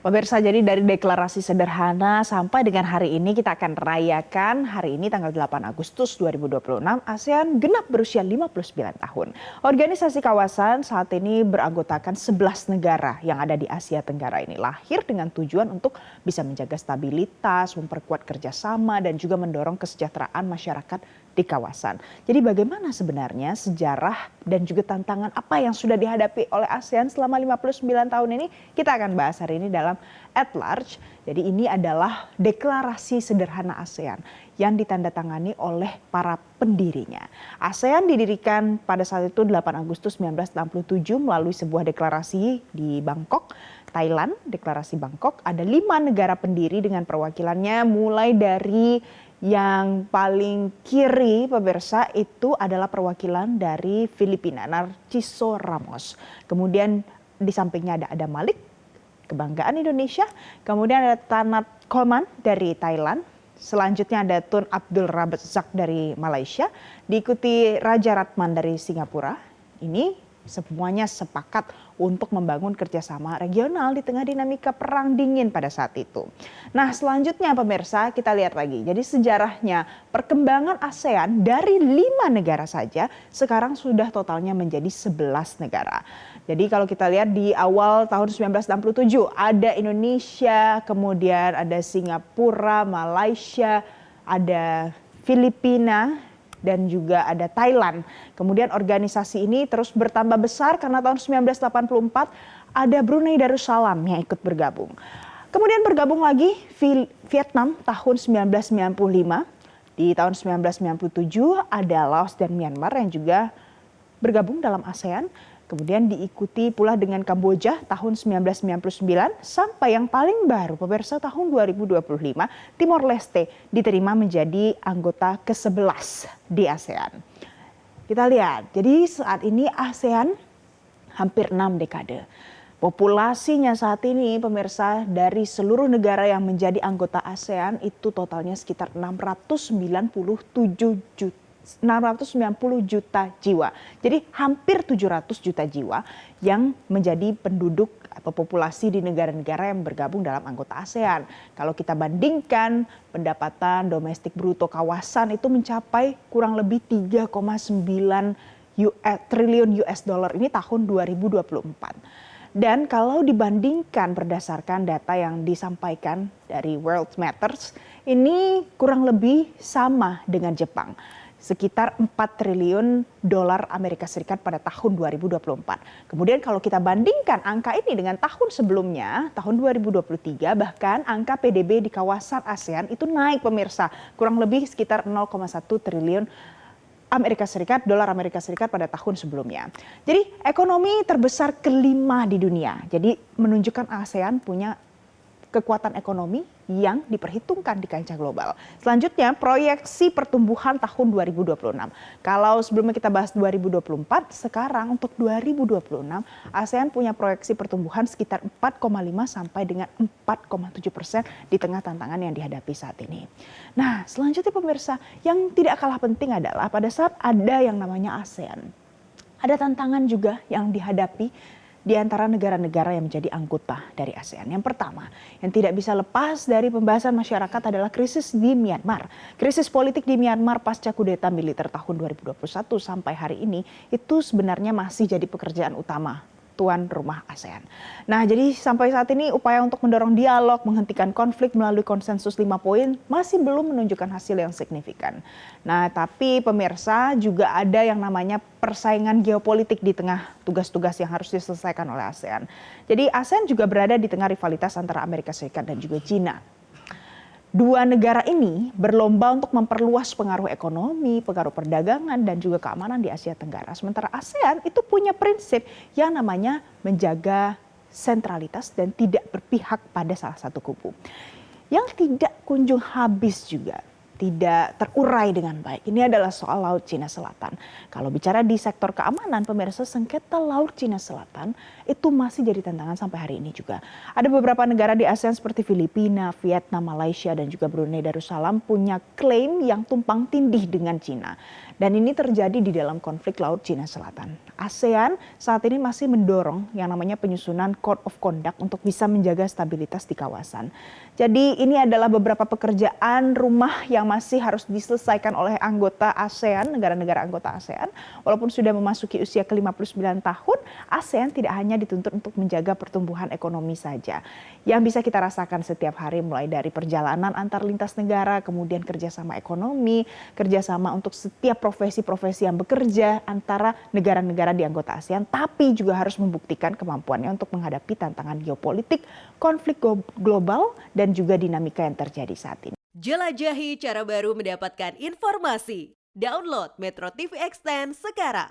Pemirsa, jadi dari deklarasi sederhana sampai dengan hari ini kita akan rayakan hari ini tanggal 8 Agustus 2026 ASEAN genap berusia 59 tahun. Organisasi kawasan saat ini beranggotakan 11 negara yang ada di Asia Tenggara ini lahir dengan tujuan untuk bisa menjaga stabilitas, memperkuat kerjasama dan juga mendorong kesejahteraan masyarakat di kawasan. Jadi bagaimana sebenarnya sejarah dan juga tantangan apa yang sudah dihadapi oleh ASEAN selama 59 tahun ini? Kita akan bahas hari ini dalam At Large. Jadi ini adalah deklarasi sederhana ASEAN yang ditandatangani oleh para pendirinya. ASEAN didirikan pada saat itu 8 Agustus 1967 melalui sebuah deklarasi di Bangkok, Thailand. Deklarasi Bangkok ada 5 negara pendiri dengan perwakilannya mulai dari yang paling kiri pemirsa itu adalah perwakilan dari Filipina, Narciso Ramos. Kemudian di sampingnya ada Malik, kebanggaan Indonesia. Kemudian ada Tanat Koman dari Thailand. Selanjutnya ada Tun Abdul Razak dari Malaysia. Diikuti Raja Ratman dari Singapura. Ini semuanya sepakat untuk membangun kerjasama regional di tengah dinamika perang dingin pada saat itu. Nah selanjutnya pemirsa kita lihat lagi. Jadi sejarahnya perkembangan ASEAN dari 5 negara saja sekarang sudah totalnya menjadi 11 negara. Jadi kalau kita lihat di awal tahun 1967 ada Indonesia, kemudian ada Singapura, Malaysia, ada Filipina, dan juga ada Thailand. Kemudian organisasi ini terus bertambah besar karena tahun 1984 ada Brunei Darussalam yang ikut bergabung. Kemudian bergabung lagi Vietnam tahun 1995. Di tahun 1997 ada Laos dan Myanmar yang juga bergabung dalam ASEAN. Kemudian diikuti pula dengan Kamboja tahun 1999 sampai yang paling baru pemirsa tahun 2025 Timor Leste diterima menjadi anggota ke-11 di ASEAN. Kita lihat, jadi saat ini ASEAN hampir 6 dekade. Populasinya saat ini pemirsa dari seluruh negara yang menjadi anggota ASEAN itu totalnya sekitar 690 juta jiwa. Jadi hampir 700 juta jiwa yang menjadi penduduk atau populasi di negara-negara yang bergabung dalam anggota ASEAN. Kalau kita bandingkan pendapatan domestik bruto kawasan itu mencapai kurang lebih 3,9 triliun US dollar ini tahun 2024. Dan kalau dibandingkan berdasarkan data yang disampaikan dari World Matters, ini kurang lebih sama dengan Jepang. Sekitar 4 triliun dolar Amerika Serikat pada tahun 2024. Kemudian kalau kita bandingkan angka ini dengan tahun sebelumnya, tahun 2023, bahkan angka PDB di kawasan ASEAN itu naik pemirsa. Kurang lebih sekitar 0,1 triliun dolar Amerika Serikat pada tahun sebelumnya. Jadi ekonomi terbesar kelima di dunia. Jadi menunjukkan ASEAN punya kekuatan ekonomi yang diperhitungkan di kancah global. Selanjutnya proyeksi pertumbuhan tahun 2026. Kalau sebelumnya kita bahas 2024, sekarang untuk 2026 ASEAN punya proyeksi pertumbuhan sekitar 4,5 sampai dengan 4,7% di tengah tantangan yang dihadapi saat ini. Nah selanjutnya pemirsa yang tidak kalah penting adalah pada saat ada yang namanya ASEAN, ada tantangan juga yang dihadapi di antara negara-negara yang menjadi anggota dari ASEAN. Yang pertama, yang tidak bisa lepas dari pembahasan masyarakat adalah krisis di Myanmar. Krisis politik di Myanmar pasca kudeta militer tahun 2021 sampai hari ini itu sebenarnya masih jadi pekerjaan utama tuan rumah ASEAN. Nah, jadi sampai saat ini upaya untuk mendorong dialog, menghentikan konflik melalui konsensus 5 poin masih belum menunjukkan hasil yang signifikan. Nah, tapi pemirsa juga ada yang namanya persaingan geopolitik di tengah tugas-tugas yang harus diselesaikan oleh ASEAN. Jadi ASEAN juga berada di tengah rivalitas antara Amerika Serikat dan juga China. Dua negara ini berlomba untuk memperluas pengaruh ekonomi, pengaruh perdagangan, dan juga keamanan di Asia Tenggara. Sementara ASEAN itu punya prinsip yang namanya menjaga sentralitas dan tidak berpihak pada salah satu kubu. Yang tidak kunjung habis juga, tidak terurai dengan baik. Ini adalah soal Laut Cina Selatan. Kalau bicara di sektor keamanan, pemirsa, sengketa Laut Cina Selatan itu masih jadi tantangan sampai hari ini juga. Ada beberapa negara di ASEAN seperti Filipina, Vietnam, Malaysia, dan juga Brunei Darussalam punya klaim yang tumpang tindih dengan Cina. Dan ini terjadi di dalam konflik Laut Cina Selatan. ASEAN saat ini masih mendorong yang namanya penyusunan Code of Conduct untuk bisa menjaga stabilitas di kawasan. Jadi ini adalah beberapa pekerjaan rumah yang masih harus diselesaikan oleh anggota ASEAN, negara-negara anggota ASEAN. Walaupun sudah memasuki usia ke-59 tahun, ASEAN tidak hanya dituntut untuk menjaga pertumbuhan ekonomi saja. Yang bisa kita rasakan setiap hari mulai dari perjalanan antar lintas negara, kemudian kerjasama ekonomi, kerjasama untuk setiap profesi-profesi yang bekerja antara negara-negara di anggota ASEAN, tapi juga harus membuktikan kemampuannya untuk menghadapi tantangan geopolitik, konflik global, dan juga dinamika yang terjadi saat ini. Jelajahi cara baru mendapatkan informasi. Download Metro TV Extend sekarang.